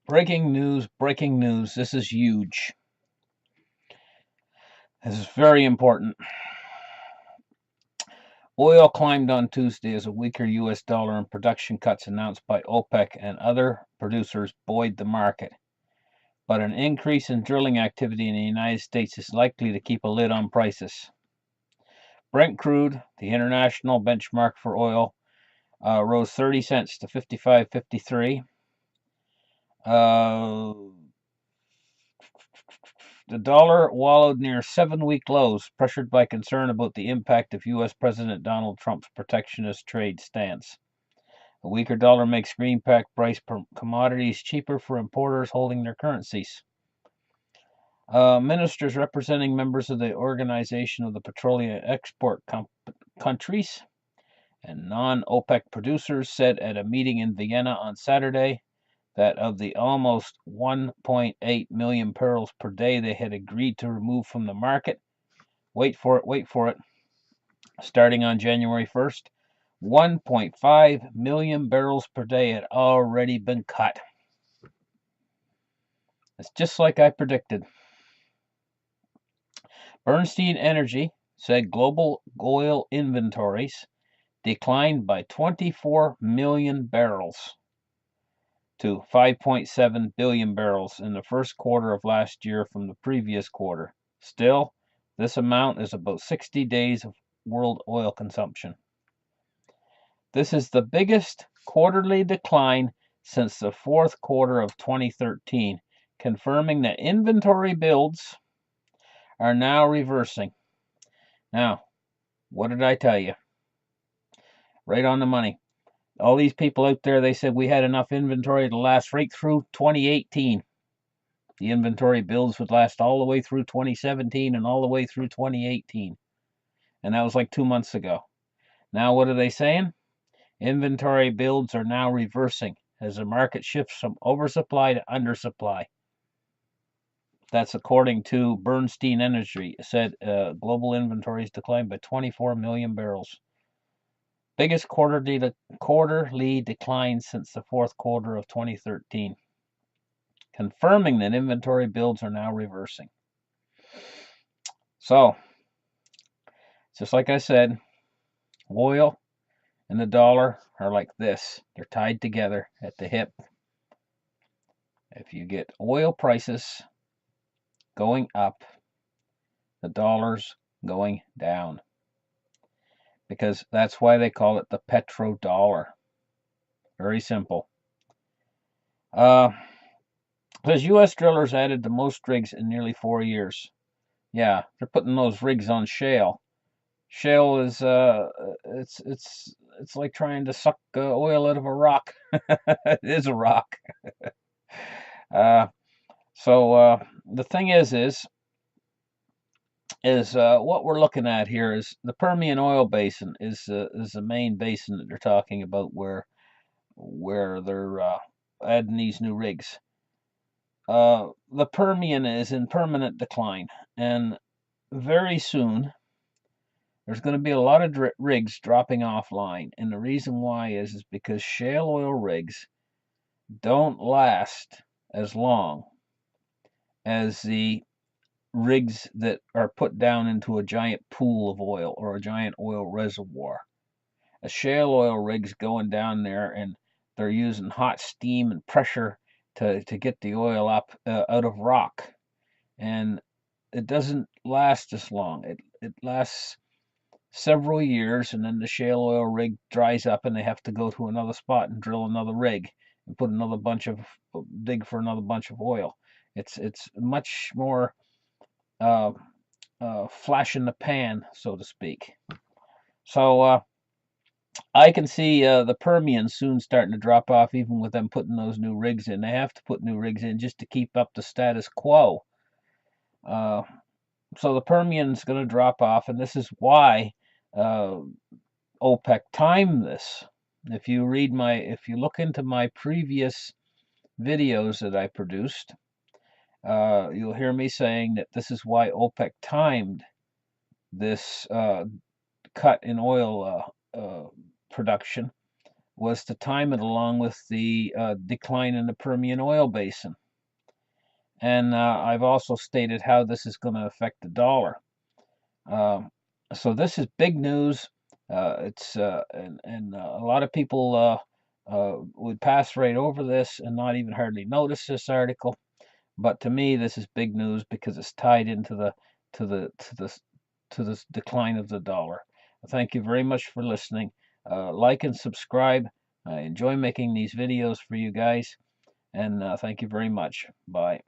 Breaking news, breaking news. This is huge. This is very important. Oil climbed on Tuesday as a weaker U.S. dollar and production cuts announced by OPEC and other producers buoyed the market. But an increase in drilling activity in the United States is likely to keep a lid on prices. Brent crude, the international benchmark for oil, rose 30 cents to 55.53. The dollar wallowed near 7-week lows, pressured by concern about the impact of U.S. President Donald Trump's protectionist trade stance. A weaker dollar makes greenback price commodities cheaper for importers holding their currencies. Ministers representing members of the Organization of the Petroleum Export Countries and non-OPEC producers said at a meeting in Vienna on Saturday that of the almost 1.8 million barrels per day they had agreed to remove from the market, wait for it, starting on January 1st, 1.5 million barrels per day had already been cut. It's just like I predicted. Bernstein Energy said global oil inventories declined by 24 million barrels to 5.7 billion barrels in the first quarter of last year from the previous quarter. Still, this amount is about 60 days of world oil consumption. This is the biggest quarterly decline since the fourth quarter of 2013, confirming that inventory builds are now reversing. Now, what did I tell you? Right on the money. All these people out there, they said we had enough inventory to last right through 2018. The inventory builds would last all the way through 2017 and all the way through 2018. And that was like 2 months ago. Now what are they saying? Inventory builds are now reversing as the market shifts from oversupply to undersupply. That's according to Bernstein Energy. It said global inventories declined by 24 million barrels. Biggest quarterly decline since the fourth quarter of 2013, confirming that inventory builds are now reversing. So, just like I said, oil and the dollar are like this. They're tied together at the hip. If you get oil prices going up, the dollar's going down. Because that's why they call it the petrodollar. Very simple. Because U.S. drillers added the most rigs in nearly 4 years. Yeah, they're putting those rigs on shale. Shale is it's like trying to suck oil out of a rock. It is a rock. So the thing is what we're looking at here is the Permian Oil Basin is the main basin that they're talking about where they're adding these new rigs. The Permian is in permanent decline, and very soon there's going to be a lot of rigs dropping offline, and the reason why is because shale oil rigs don't last as long as the rigs that are put down into a giant pool of oil or a giant oil reservoir. A shale oil rig's going down there and they're using hot steam and pressure to get the oil up out of rock, and it doesn't last as long. It lasts several years, and then the shale oil rig dries up and they have to go to another spot and drill another rig and put another bunch of dig for another bunch of oil. It's much more flash in the pan, so to speak. So I can see the Permian soon starting to drop off, even with them putting those new rigs in. They have to put new rigs in just to keep up the status quo. So the Permian's going to drop off, and this is why OPEC timed this. If you look into my previous videos that I produced, you'll hear me saying that this is why OPEC timed this cut in oil production was to time it along with the decline in the Permian oil basin. And I've also stated how this is going to affect the dollar. So this is big news. And a lot of people would pass right over this and not even hardly notice this article. But to me, this is big news because it's tied into the decline of the dollar. Thank you very much for listening. Like and subscribe. I enjoy making these videos for you guys, and thank you very much. Bye.